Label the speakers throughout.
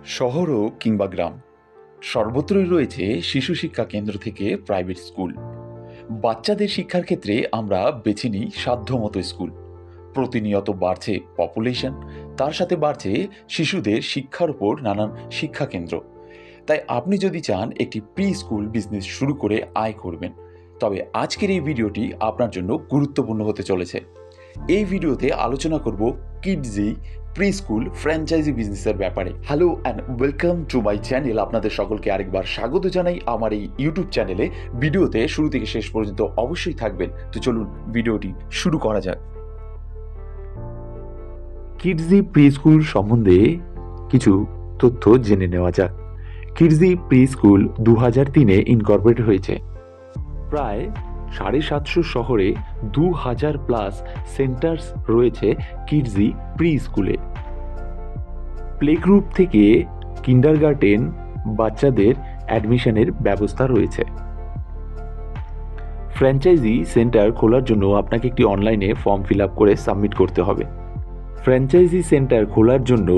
Speaker 1: শহর হোক কিংবা গ্রাম, সর্বত্রই রয়েছে শিশু শিক্ষা কেন্দ্র থেকে প্রাইভেট স্কুল। বাচ্চাদের শিক্ষার ক্ষেত্রে আমরা বেছে নিই সাধ্যমতো স্কুল। প্রতিনিয়ত বাড়ছে পপুলেশন, তার সাথে বাড়ছে শিশুদের শিক্ষার উপর নানান শিক্ষা কেন্দ্র। তাই আপনি যদি চান একটি প্রি স্কুল বিজনেস শুরু করে আয় করবেন, তবে আজকের এই ভিডিওটি আপনার জন্য গুরুত্বপূর্ণ হতে চলেছে। এই ভিডিওতে আলোচনা করব কিডজি প্রি স্কুল ফ্র্যাঞ্চাইজি বিজনেসের ব্যাপারে। Hello and welcome to my channel. আপনাদের সকলকে আরেকবার স্বাগত জানাই আমার এই ইউটিউব চ্যানেলে। ভিডিওতে শুরু থেকে শেষ পর্যন্ত অবশ্যই থাকবেন। তো চলুন ভিডিওটি শুরু করা যাক। কিডজি প্রি স্কুল সম্বন্ধে কিছু তথ্য জেনে নেওয়া যাক। কিডজি প্রি স্কুল 2003-এ ইনকর্পোরেট হয়েছে। প্রায় 750 শহরে 2000+ সেন্টার্স রয়েছে কিডজি প্রি স্কুলে। প্লে গ্রুপ থেকে কিন্ডারগার্টেন বাচ্চাদের অ্যাডমিশনের ব্যবস্থা রয়েছে। ফ্র্যাঞ্চাইজি সেন্টার খোলার জন্য আপনাকে একটি অনলাইনে ফর্ম ফিল আপ করে সাবমিট করতে হবে। ফ্র্যাঞ্চাইজি সেন্টার খোলার জন্য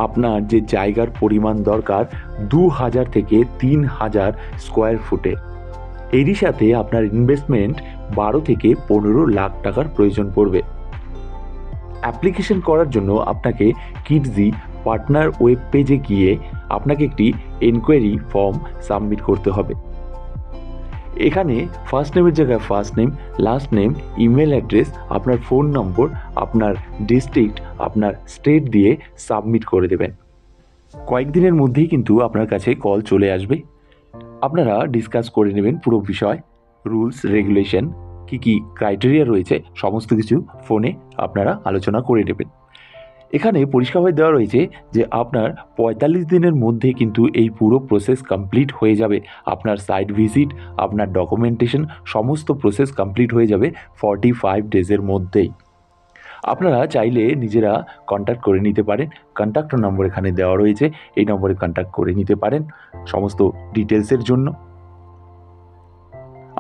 Speaker 1: আপনার যে জায়গার পরিমাণ দরকার 2000 থেকে 3000 স্কোয়ার ফুটে। এরই সাথে আপনার ইনভেস্টমেন্ট 12 থেকে 15 লাখ টাকার প্রয়োজন পড়বে। অ্যাপ্লিকেশন করার জন্য আপনাকে কিডজি পার্টনার ওয়েব পেজে গিয়ে আপনাকে একটি এনকোয়ারি ফর্ম সাবমিট করতে হবে। এখানে ফার্স্ট নেমের জায়গায় first name, last name, email address, আপনার ফোন নম্বর, আপনার ডিস্ট্রিক্ট, আপনার স্টেট দিয়ে সাবমিট করে দেবেন। কয়েকদিনের মধ্যেই কিন্তু আপনার কাছে কল চলে আসবে। আপনারা ডিসকাস করে নেবেন পুরো বিষয়, রুলস রেগুলেশন, কি ক্রাইটেরিয়া রয়েছে, সমস্ত কিছু ফোনে আপনারা আলোচনা করে নেবেন। এখানে পরিষ্কারভাবে দেওয়া রয়েছে যে আপনার 45 দিনের মধ্যে কিন্তু এই পুরো প্রসেস কমপ্লিট হয়ে যাবে। আপনার সাইট ভিজিট, আপনার ডকুমেন্টেশন, সমস্ত প্রসেস কমপ্লিট হয়ে যাবে 45 ডেজের মধ্যেই। আপনারা চাইলে নিজেরা কন্ট্যাক্ট করে নিতে পারেন। কন্ট্যাক্ট নম্বর এখানে দেওয়া রয়েছে, এই নম্বরে কন্ট্যাক্ট করে নিতে পারেন সমস্ত ডিটেলসের জন্য।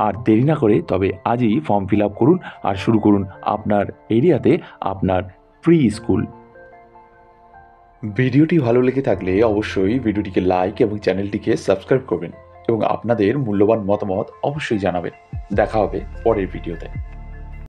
Speaker 1: আর দেরি না করে তবে আজই ফর্ম ফিল আপ করুন আর শুরু করুন আপনার এরিয়াতে আপনার প্রি স্কুল। ভিডিওটি ভালো লেগে থাকলে অবশ্যই ভিডিওটিকে লাইক এবং চ্যানেলটিকে সাবস্ক্রাইব করবেন এবং আপনাদের মূল্যবান মতামত অবশ্যই জানাবেন। দেখা হবে পরের ভিডিওতে।